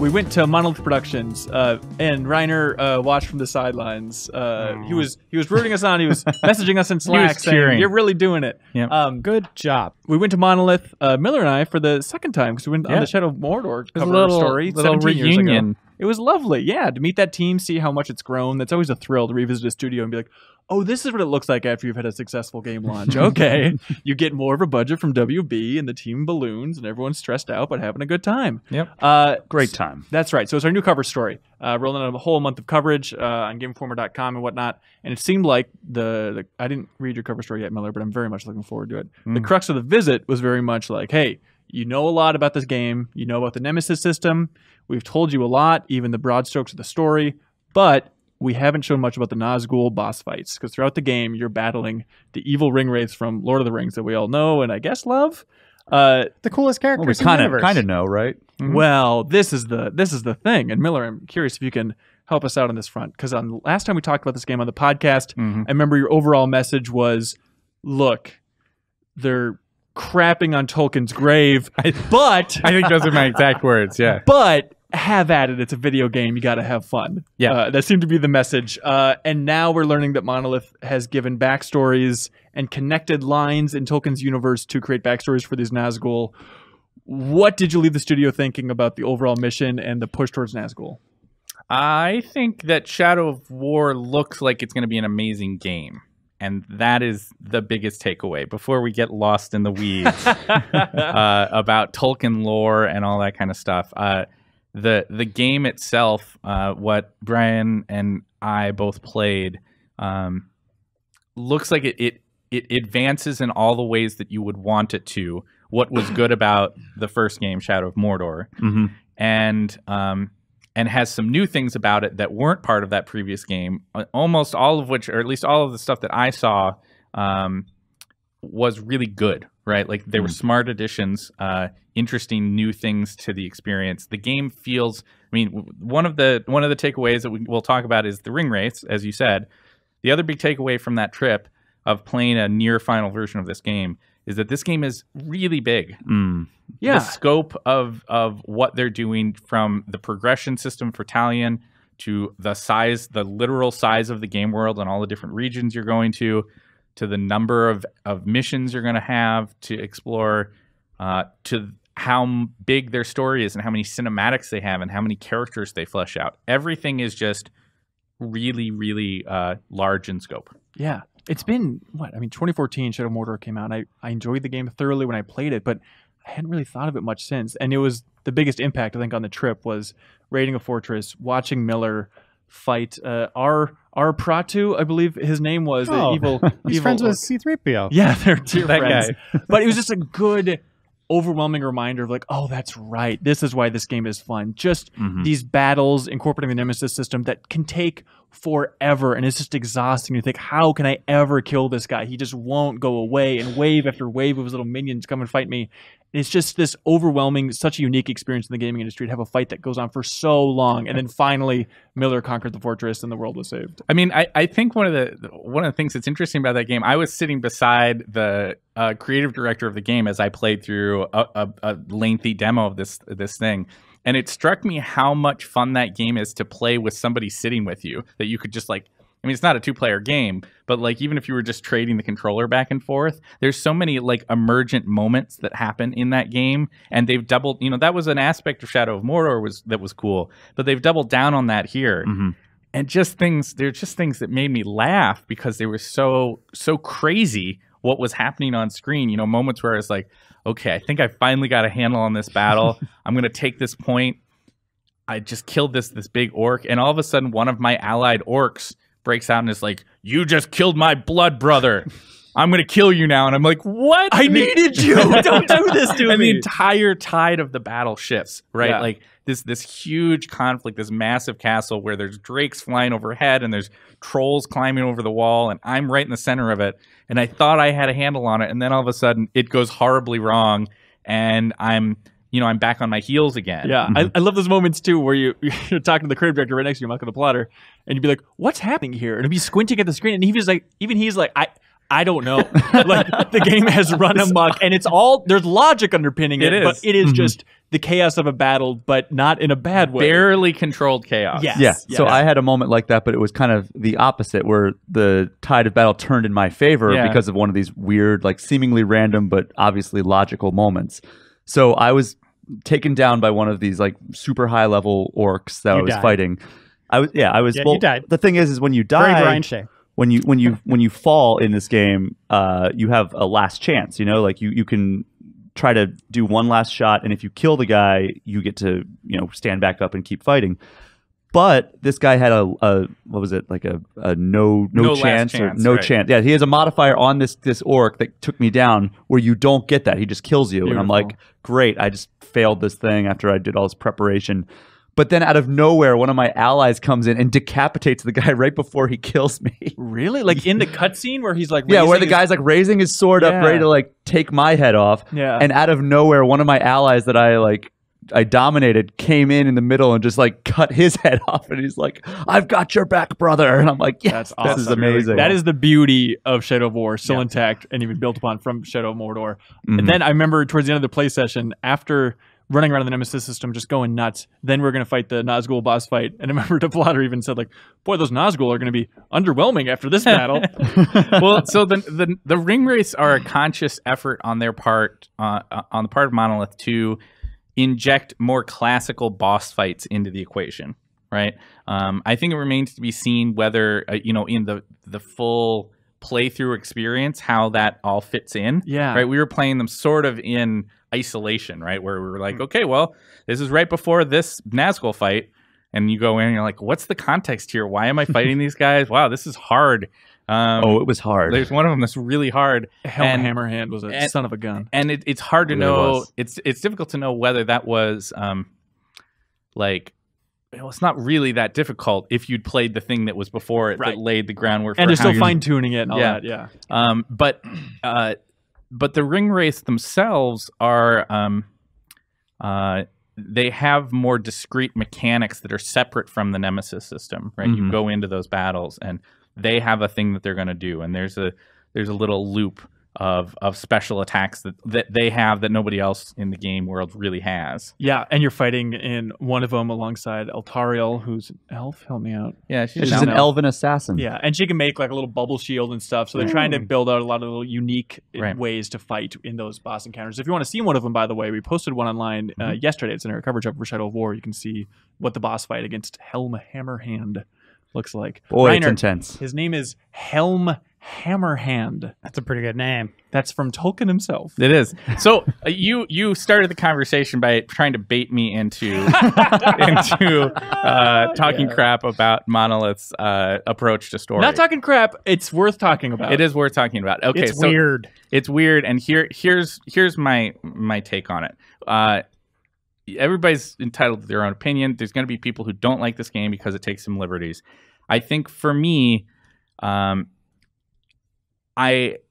We went to Monolith Productions, and Reiner watched from the sidelines. He was rooting us on. He was messaging us in Slack saying, "You're really doing it." Yep. Good job. We went to Monolith, Miller and I, for the second time because we went on the Shadow of Mordor cover story. Little 17 years reunion. ago. It was lovely, to meet that team, see how much it's grown. That's always a thrill to revisit a studio and be like, oh, this is what it looks like after you've had a successful game launch. Okay. You get more of a budget from WB and the team balloons and everyone's stressed out but having a good time. Yep. Great time. That's right. So it's our new cover story. Rolling out a whole month of coverage on GameInformer.com and whatnot. And it seemed like the I didn't read your cover story yet, Miller, but I'm very much looking forward to it. The crux of the visit was very much like, hey, you know a lot about this game. You know about the Nemesis system. We've told you a lot, even the broad strokes of the story. But we haven't shown much about the Nazgul boss fights, because throughout the game, you're battling the evil ring wraiths from Lord of the Rings that we all know and I guess love. The coolest characters in the universe. Kind of know, right? Well, this is the thing. And Miller, I'm curious if you can help us out on this front, because on last time we talked about this game on the podcast, I remember your overall message was, look, they're crapping on Tolkien's grave, but I think those are my exact words. Yeah, but have at it. It's a video game. You got to have fun. Yeah, that seemed to be the message. And now we're learning that Monolith has given backstories and connected lines in Tolkien's universe to create backstories for these Nazgul. What did you leave the studio thinking about the overall mission and the push towards Nazgul? I think that Shadow of War looks like it's going to be an amazing game. And that is the biggest takeaway before we get lost in the weeds about Tolkien lore and all that kind of stuff. The game itself, what Brian and I both played, looks like it advances in all the ways that you would want it to. What was good about the first game, Shadow of Mordor, and has some new things about it that weren't part of that previous game, almost all of which, or at least all of the stuff that I saw, was really good, right? Like, they were smart additions, interesting new things to the experience. The game feels, I mean, one of the takeaways that we'll talk about is the ring wraiths, as you said. The other big takeaway from that trip of playing a near final version of this game is that this game is really big. Yeah. The scope of what they're doing, from the progression system for Talion to the size, the literal size of the game world and all the different regions you're going to the number of missions you're going to have to explore, to how big their story is and how many cinematics they have and how many characters they flesh out. Everything is just really, really large in scope. Yeah. It's been, 2014, Shadow of Mordor came out. I enjoyed the game thoroughly when I played it, but I hadn't really thought of it much since. And it was the biggest impact, I think, on the trip was raiding a fortress, watching Miller fight our Pratu, I believe his name was. He's friends with C-3PO. Yeah, they're dear that friends. Guy. But it was just a good, overwhelming reminder of like, oh, that's right. This is why this game is fun. Just these battles incorporating the Nemesis system that can take forever, and it's just exhausting. You think, how can I ever kill this guy? He just won't go away, and wave after wave of his little minions come and fight me. And it's just this overwhelming, such a unique experience in the gaming industry to have a fight that goes on for so long, and then finally Miller conquered the fortress and the world was saved. I mean, I think one of the things that's interesting about that game, I was sitting beside the creative director of the game as I played through a lengthy demo of this thing. And it struck me how much fun that game is to play with somebody sitting with you, that you could just like, I mean, it's not a two-player game, but like even if you were just trading the controller back and forth, there's so many like emergent moments that happen in that game. And they've doubled, that was an aspect of Shadow of Mordor that was cool, but they've doubled down on that here. And they're just things that made me laugh because they were so crazy what was happening on screen. Moments where I was like, okay, I think I finally got a handle on this battle. I'm going to take this point. I just killed this big orc. And all of a sudden, one of my allied orcs breaks out and is like, you just killed my blood brother. I'm going to kill you now. And I'm like, what? I needed you. Don't do this to me. And the entire tide of the battle shifts, right? Yeah. Like this huge conflict, this massive castle where there's drakes flying overhead and there's trolls climbing over the wall. And I'm right in the center of it. And I thought I had a handle on it. And then all of a sudden it goes horribly wrong. And I'm back on my heels again. Yeah, I love those moments too where you're talking to the creative director right next to you, Michael the plotter, and you'd be like, what's happening here? And he'd be squinting at the screen, and he's like, I don't know. Like, the game has run amok, and it's all, there's logic underpinning it, but it is just the chaos of a battle, but not in a bad way. Barely controlled chaos. Yes. Yeah. Yes. So I had a moment like that, but it was kind of the opposite, where the tide of battle turned in my favor because of one of these weird, like seemingly random, but obviously logical moments. So I was taken down by one of these like super high level orcs that I was fighting. I was. Well, you died. The thing is when you die, Very Brian Shea. when you fall in this game, you have a last chance. You know, like you can try to do one last shot, and if you kill the guy, you get to stand back up and keep fighting. But this guy had a what was it, like a no chance or no chance. Yeah, he has a modifier on this orc that took me down where you don't get that. He just kills you. Beautiful. And I'm like, great, I just failed this thing after I did all this preparation. But then out of nowhere, one of my allies comes in and decapitates the guy right before he kills me. Really? Like in the cutscene where he's like, where the guy's like raising his sword up, ready to like take my head off. Yeah. And out of nowhere, one of my allies that I dominated came in the middle and just like cut his head off, and he's like, "I've got your back, brother." And I'm like, "Yes, that's awesome. This is amazing." Really cool. That is the beauty of Shadow of War, still intact and even built upon from Shadow of Mordor. And then I remember towards the end of the play session, after running around in the Nemesis system, just going nuts. Then we're going to fight the Nazgul boss fight. And I remember the plotter even said, like, boy, those Nazgul are going to be underwhelming after this battle. Well, so the ring wraiths are a conscious effort on their part, on the part of Monolith, to inject more classical boss fights into the equation, right? I think it remains to be seen whether, in the full playthrough experience, how that all fits in. Yeah. Right? We were playing them sort of in isolation, right? Where we were like, okay, well, this is right before this Nazgul fight. And you go in and you're like, what's the context here? Why am I fighting these guys? Wow, this is hard. It was hard. There's one of them that's really hard. Helm Hammerhand was a son of a gun. And it's hard to know. It's difficult to know whether that was it's not really that difficult if you'd played the thing that was before it that laid the groundwork. And you're still fine-tuning it and all that, yeah. But the ring wraiths themselves are they have more discrete mechanics that are separate from the Nemesis system, right? You go into those battles and they have a thing that they're going to do, and there's a little loop of special attacks that they have that nobody else in the game world really has. Yeah, and you're fighting in one of them alongside Eltariel, who's an elf. Help me out. Yeah, she's an elven assassin. Yeah, and she can make like a little bubble shield and stuff. So they're trying to build out a lot of little unique ways to fight in those boss encounters. If you want to see one of them, by the way, we posted one online yesterday. It's in our coverage up for Shadow of War. You can see what the boss fight against Helm Hammerhand looks like. Boy, it's intense. His name is Helm Hammerhand. That's a pretty good name. That's from Tolkien himself. It is. So you started the conversation by trying to bait me into talking crap about Monolith's approach to story. Not talking crap. It's worth talking about. It is worth talking about. Okay, it's weird. It's weird, and here's my take on it. Everybody's entitled to their own opinion. There's going to be people who don't like this game because it takes some liberties. I think for me,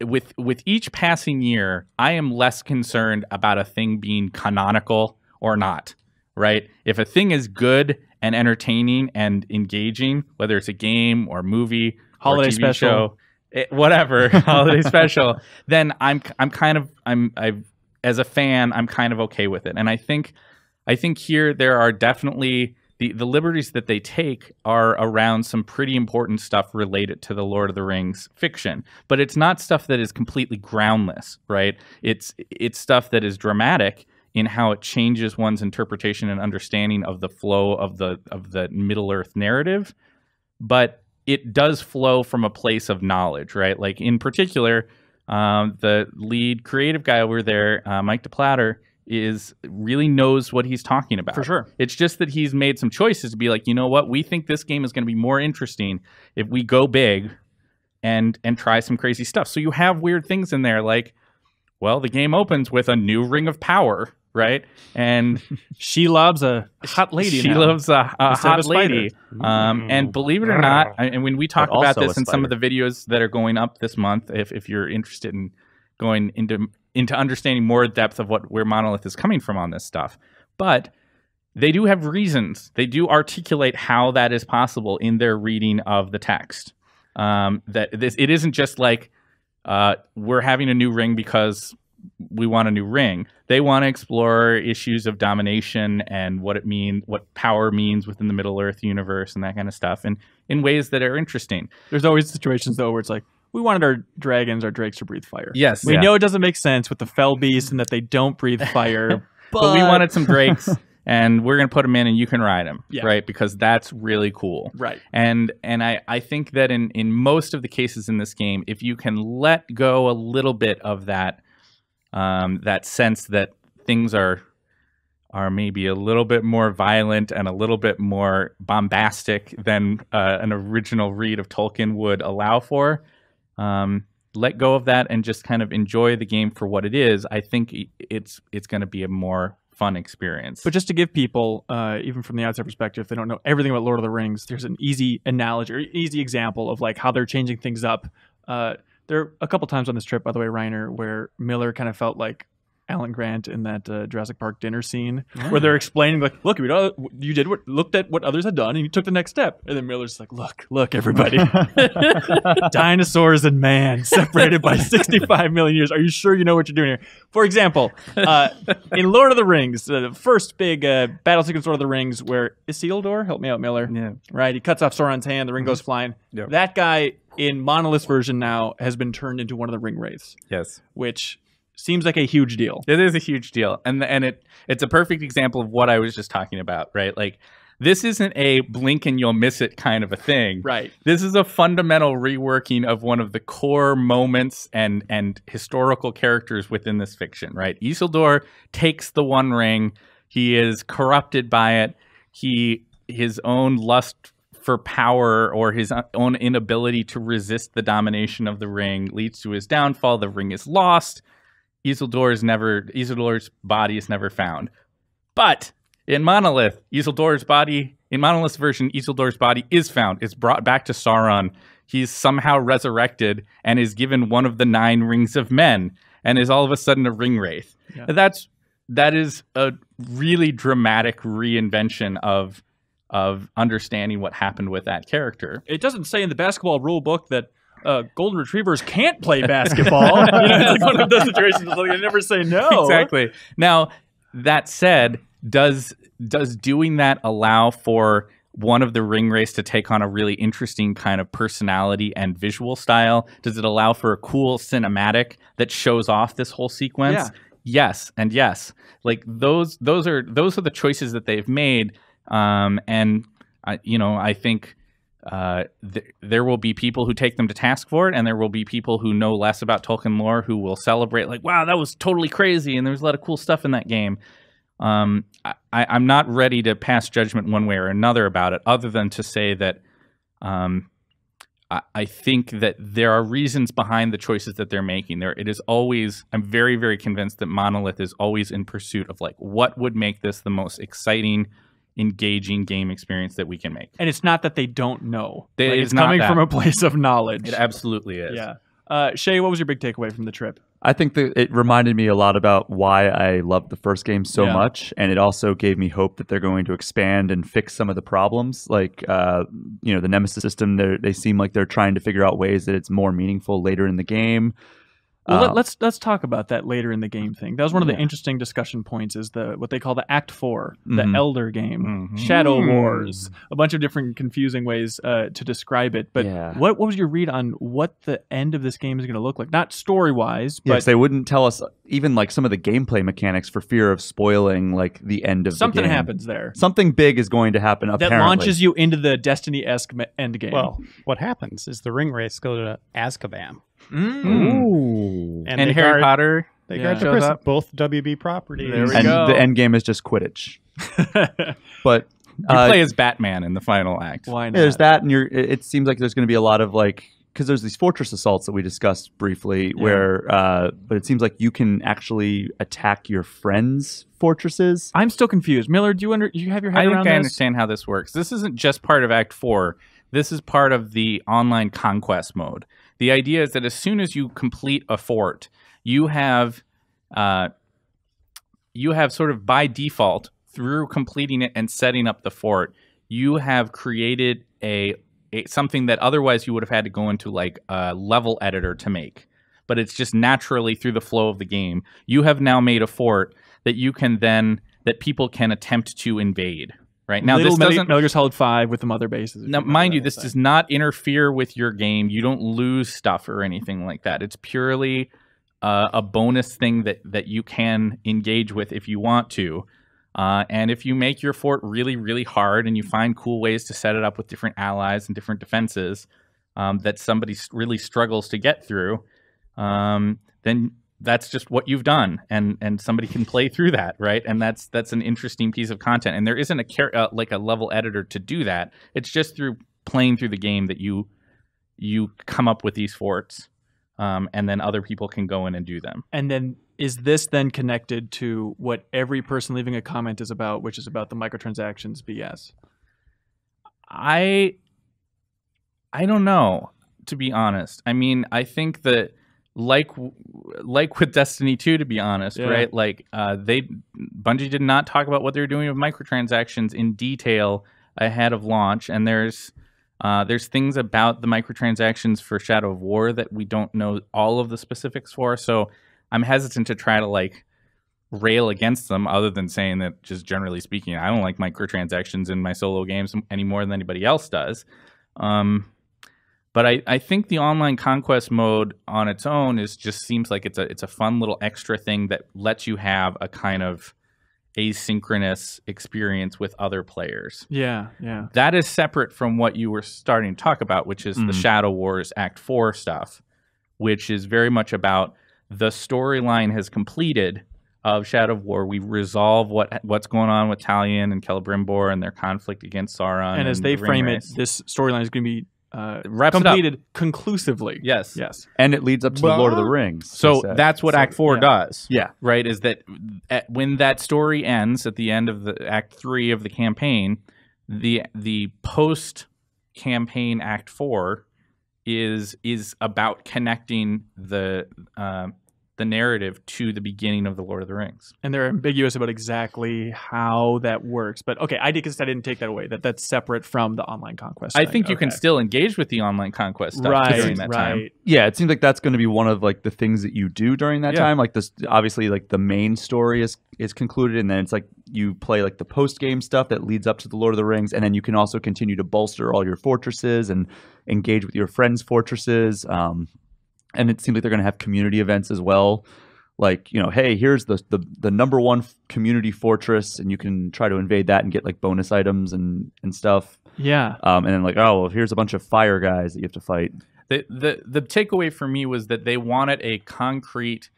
with each passing year, I am less concerned about a thing being canonical or not, right? If a thing is good and entertaining and engaging, whether it's a game or a movie, holiday or TV special, show, whatever, holiday special, then I'm as a fan, I'm kind of okay with it. And I think here there are definitely the liberties that they take are around some pretty important stuff related to the Lord of the Rings fiction, but it's not stuff that is completely groundless, right? It's stuff that is dramatic in how it changes one's interpretation and understanding of the flow of the Middle Earth narrative, but it does flow from a place of knowledge, right? Like in particular, the lead creative guy over there, Mike DePlatter, really knows what he's talking about. For sure. It's just that he's made some choices to be like, you know what, we think this game is going to be more interesting if we go big and try some crazy stuff. So you have weird things in there like, well, the game opens with a new ring of power, right? And she loves a hot lady. She loves a hot lady. And believe it or not, and when we talk about this in some of the videos that are going up this month, if you're interested in going into understanding more depth of where Monolith is coming from on this stuff. But they do have reasons. They do articulate how that is possible in their reading of the text. It isn't just like we're having a new ring because we want a new ring. They want to explore issues of domination and what power means within the Middle Earth universe and that kind of stuff, and in ways that are interesting. There's always situations though where it's like, we wanted our drakes to breathe fire. Yes. We know it doesn't make sense with the fell beast and that they don't breathe fire, but we wanted some drakes, and we're going to put them in, and you can ride them, Yeah. right? Because that's really cool. Right. And I think that in most of the cases in this game, if you can let go a little bit of that that sense that things are maybe a little bit more violent and a little bit more bombastic than an original read of Tolkien would allow for, let go of that and just kind of enjoy the game for what it is, I think it's going to be a more fun experience. But just to give people, even from the outside perspective, if they don't know everything about Lord of the Rings, there's an easy analogy or easy example of like how they're changing things up. There are a couple times on this trip, by the way, Reiner, where Miller kind of felt like Alan Grant in that Jurassic Park dinner scene where they're explaining like, look, you looked at what others had done and you took the next step. And then Miller's like, look, everybody, dinosaurs and man separated by 65 million years. Are you sure you know what you're doing here? For example, in Lord of the Rings, the first big battle sequence Lord of the Rings where Isildur, help me out, Miller. Yeah. Right. He cuts off Sauron's hand. The ring goes flying. Yep. That guy in Monolith's version now has been turned into one of the ring wraiths, Yes. which seems like a huge deal. It is a huge deal. And it's a perfect example of what I was just talking about, right? Like, this isn't a blink and you'll miss it kind of a thing. Right. This is a fundamental reworking of one of the core moments and historical characters within this fiction, right? Isildur takes the One Ring. He is corrupted by it. His own lust for power or his own inability to resist the domination of the ring leads to his downfall. The ring is lost. Isildur's body is never found. But in Monolith's version, Isildur's body is found. It's brought back to Sauron. He's somehow resurrected and is given one of the 9 rings of men and is all of a sudden a ring wraith. Yeah. That is a really dramatic reinvention of understanding what happened with that character. It doesn't say in the basketball rule book that golden retrievers can't play basketball. It's like one of those situations where they never say no. Exactly. Now, that said, does doing that allow for one of the ring wraiths to take on a really interesting kind of personality and visual style? Does it allow for a cool cinematic that shows off this whole sequence? Yeah. Yes, and yes. Like those are the choices that they've made, and I think. There will be people who take them to task for it, and there will be people who know less about Tolkien lore who will celebrate like, wow, that was totally crazy and there's a lot of cool stuff in that game. I'm not ready to pass judgment one way or another about it, other than to say that I think that there are reasons behind the choices that they're making. I'm very, very convinced that Monolith is always in pursuit of like, what would make this the most exciting, engaging game experience that we can make. And it's not that they don't know. It's coming from a place of knowledge. It absolutely is. Yeah. Shea, what was your big takeaway from the trip? I think that it reminded me a lot about why I loved the first game so much, and it also gave me hope that they're going to expand and fix some of the problems. Like, the Nemesis system, they seem like they're trying to figure out ways that it's more meaningful later in the game. Well, let's talk about that later in the game thing. That was one of the interesting discussion points, is what they call the Act 4, the Elder game, Shadow Wars, a bunch of different confusing ways to describe it. But what was your read on what the end of this game is going to look like? Not story-wise, but... Yes, they wouldn't tell us even like some of the gameplay mechanics for fear of spoiling like the end of the game. Something happens there. Something big is going to happen, apparently. That launches you into the Destiny-esque end game. Well, what happens is the ring wraiths go to Azkaban. Ooh. And Harry Potter. They guard the prison, both WB properties. There we and go. The end game is just Quidditch. But you play as Batman in the final act. Why not? There's that, and it seems like there's going to be a lot of like, because there's these fortress assaults that we discussed briefly, where but it seems like you can actually attack your friends' fortresses. I'm still confused. Miller, do you have your head around this? I think I understand how this works. This isn't just part of Act 4. This is part of the online conquest mode. The idea is that as soon as you complete a fort, you have sort of by default, through completing it and setting up the fort, you have created something that otherwise you would have had to go into like a level editor to make. but it's just naturally through the flow of the game. You have now made a fort that you can then that people can attempt to invade. Right now, this doesn't Metal Gear Solid 5 with the mother bases. Now, mind you, this does not interfere with your game. You don't lose stuff or anything like that. It's purely a bonus thing that you can engage with if you want to. And if you make your fort really, really hard and you find cool ways to set it up with different allies and different defenses that somebody really struggles to get through, then that's just what you've done, and somebody can play through that, right? And that's an interesting piece of content. And there isn't like a level editor to do that. It's just through playing through the game that you come up with these forts, and then other people can go in and do them. And then is this then connected to what every person leaving a comment is about, which is about the microtransactions BS? I don't know, to be honest. I mean, I think that like with Destiny 2, to be honest, right? Like Bungie did not talk about what they were doing with microtransactions in detail ahead of launch, and there's things about the microtransactions for Shadow of War that we don't know all of the specifics for. So I'm hesitant to try to like rail against them, other than saying that, just generally speaking, I don't like microtransactions in my solo games any more than anybody else does. But I think the online conquest mode on its own seems like it's a fun little extra thing that lets you have a kind of asynchronous experience with other players. Yeah. That is separate from what you were starting to talk about, which is the Shadow Wars Act 4 stuff, which is very much about the storyline has completed of Shadow of War. We resolve what's going on with Talion and Celebrimbor and their conflict against Sauron. And as they frame it, this storyline is going to be completed conclusively. Yes. And it leads up to the Lord of the Rings. So that's what Act 4 does. Yeah. Right, is that when that story ends at the end of the Act 3 of the campaign, the post-campaign Act 4 is about connecting the narrative to the beginning of the Lord of the Rings. And they're ambiguous about exactly how that works. But okay, I didn't take that away. That's separate from the online conquest I thing. think you can still engage with the online conquest stuff during that time. Yeah, it seems like that's going to be one of like the things that you do during that time. Like this, obviously, like the main story is concluded, and then it's like you play like the post game stuff that leads up to the Lord of the Rings, and then you can also continue to bolster all your fortresses and engage with your friends' fortresses. And it seems like they're going to have community events as well. Like, you know, hey, here's the number one community fortress, and you can try to invade that and get like bonus items and stuff. Yeah. And then like, oh, well, here's a bunch of fire guys that you have to fight. The takeaway for me was that they wanted a concrete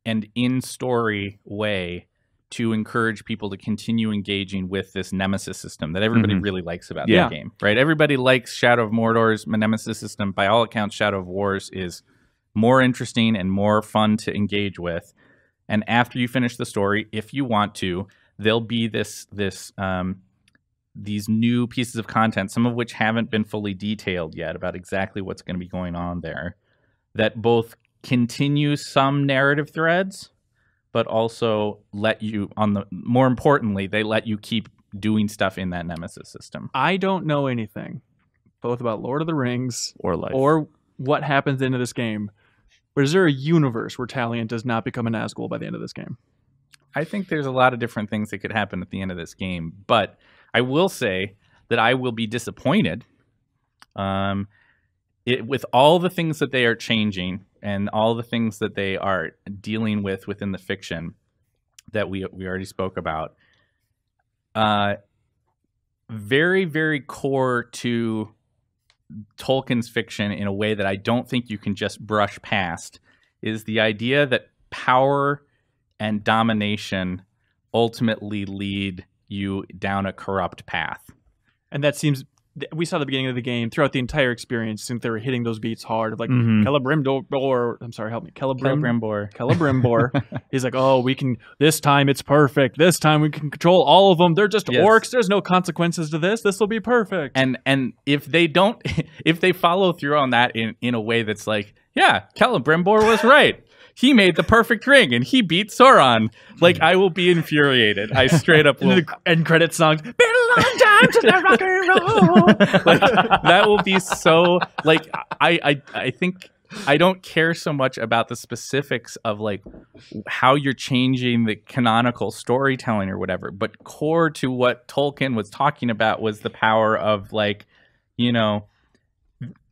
and in-story way to encourage people to continue engaging with this nemesis system that everybody really likes about the game, right? Everybody likes Shadow of Mordor's nemesis system. By all accounts, Shadow of Wars is more interesting and more fun to engage with. And after you finish the story, if you want to, there'll be these new pieces of content, some of which haven't been fully detailed yet about exactly what's going to be going on there, that both continue some narrative threads, but also let you more importantly, they let you keep doing stuff in that nemesis system. I don't know anything both about Lord of the Rings or life or what happens into this game. But is there a universe where Talion does not become a Nazgul by the end of this game? I think there's a lot of different things that could happen at the end of this game, but I will say that I will be disappointed with all the things that they are changing and all the things that they are dealing with within the fiction that we already spoke about. Very, very core to Tolkien's fiction in a way that I don't think you can just brush past is the idea that power and domination ultimately lead you down a corrupt path. And that seems, we saw the beginning of the game, throughout the entire experience, since they were hitting those beats hard of like Celebrimbor, I'm sorry, help me. Celebrimbor. He's like, oh, this time it's perfect. This time we can control all of them. They're just orcs. There's no consequences to this. This will be perfect. And if they don't, if they follow through on that in a way that's like, yeah, Celebrimbor was right. He made the perfect ring and he beat Sauron. Like, I will be infuriated. I straight up will. End credit songs. Been a long time to the rock and roll. Like, that will be so. Like, I think I don't care so much about the specifics of like how you're changing the canonical storytelling or whatever, but core to what Tolkien was talking about was the power of like, you know,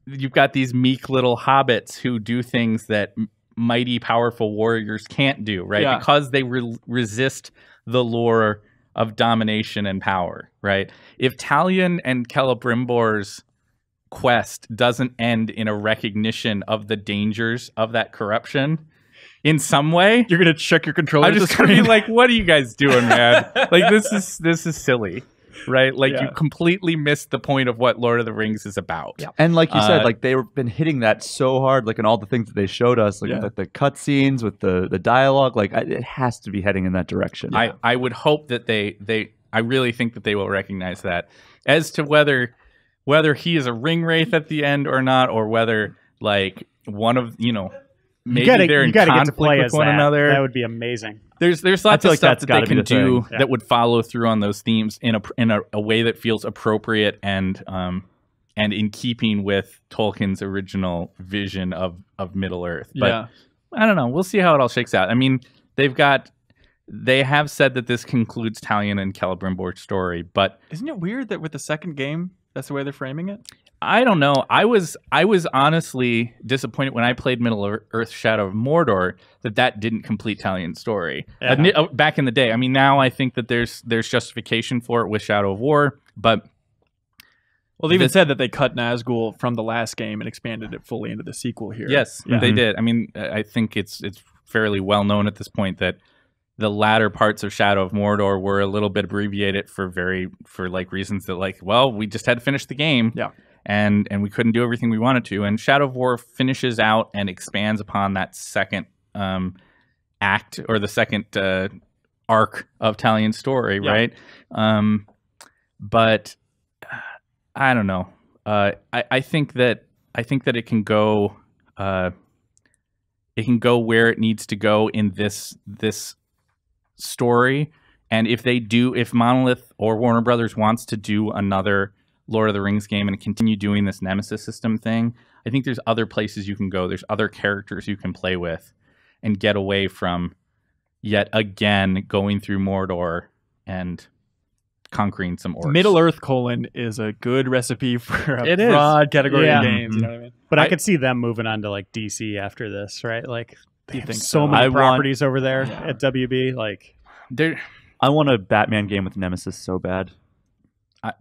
you've got these meek little hobbits who do things that mighty powerful warriors can't do, right? Yeah. Because they resist the lure of domination and power, right? If Talion and Celebrimbor's quest doesn't end in a recognition of the dangers of that corruption in some way, You're gonna check your controller. I'm just gonna be like, what are you guys doing, man? Like this is silly, right? Like you completely missed the point of what Lord of the Rings is about. And like you said, like they've been hitting that so hard, like in all the things that they showed us, like with the cutscenes, with the dialogue, like it has to be heading in that direction. I would hope that I really think that they will recognize that. As to whether he is a ring wraith at the end or not, or whether like one of maybe they're in conflict with one another. That would be amazing. There's lots of stuff that they can do that would follow through on those themes in a way that feels appropriate and in keeping with Tolkien's original vision of Middle Earth. But I don't know. We'll see how it all shakes out. I mean, they have said that this concludes Talion and Celebrimbor's story, but isn't it weird that with the second game, that's the way they're framing it? I don't know. I was honestly disappointed when I played Middle Earth: Shadow of Mordor that didn't complete Talion's story back in the day. I mean, now I think that there's justification for it with Shadow of War, but they even said that they cut Nazgul from the last game and expanded it fully into the sequel here. Yes, they did. I mean, I think it's fairly well known at this point that the latter parts of Shadow of Mordor were a little bit abbreviated for like reasons that like, well, we just had to finish the game. Yeah. And we couldn't do everything we wanted to. And Shadow of War finishes out and expands upon that second act or the second arc of Talion's story, right? But I don't know. I think that it can go where it needs to go in this story. And if Monolith or Warner Brothers wants to do another Lord of the Rings game and continue doing this Nemesis system thing, I think there's other places you can go. There's other characters you can play with and get away from yet again going through Mordor and conquering some orcs. Middle Earth : is a good recipe for a broad category of games. You know what I mean? But I could see them moving on to like DC after this, right? Like you think so many properties over there at WB. Like I want a Batman game with Nemesis so bad.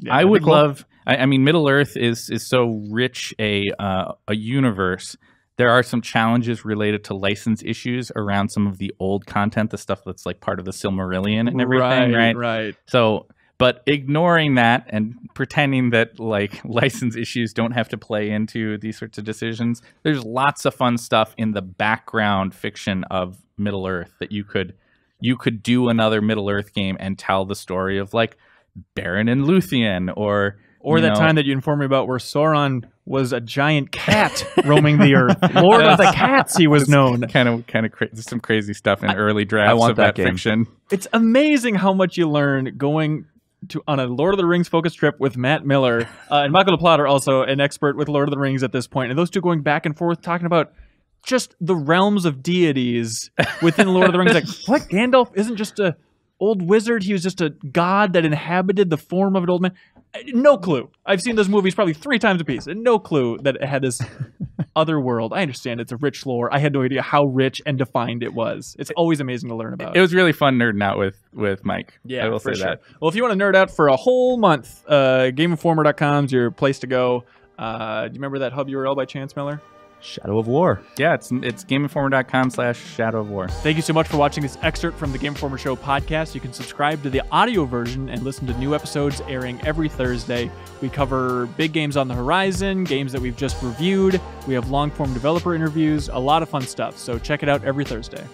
I would love. I mean, Middle Earth is so rich a universe. There are some challenges related to license issues around some of the old content, the stuff that's like part of the Silmarillion and everything, right? Right. So, but ignoring that and pretending that like license issues don't have to play into these sorts of decisions, there's lots of fun stuff in the background fiction of Middle Earth that you could do another Middle Earth game and tell the story of like Beren and Luthien or that time that you informed me about where Sauron was a giant cat roaming the earth. Lord of the Cats, he was known. Kind of there's some crazy stuff in early drafts of that fiction. It's amazing how much you learn going on a Lord of the Rings focused trip with Matt Miller and Michael LaPlata, also an expert with Lord of the Rings at this point, and those two going back and forth talking about just the realms of deities within Lord of the Rings. Like, what? Gandalf isn't just a old wizard. He was just a god that inhabited the form of an old man. No clue. I've seen those movies probably 3 times a piece, and no clue that it had this other world. I understand it's a rich lore. I had no idea how rich and defined it was. It's always amazing to learn about. It was really fun nerding out with Mike. Yeah, I will say that. Well, if you want to nerd out for a whole month, GameInformer.com is your place to go. Do you remember that hub URL by chance, Miller? Shadow of War. Yeah, it's GameInformer.com/Shadow of War. Thank you so much for watching this excerpt from the Game Informer Show podcast. You can subscribe to the audio version and listen to new episodes airing every Thursday. We cover big games on the horizon, games that we've just reviewed. We have long-form developer interviews, a lot of fun stuff. So check it out every Thursday.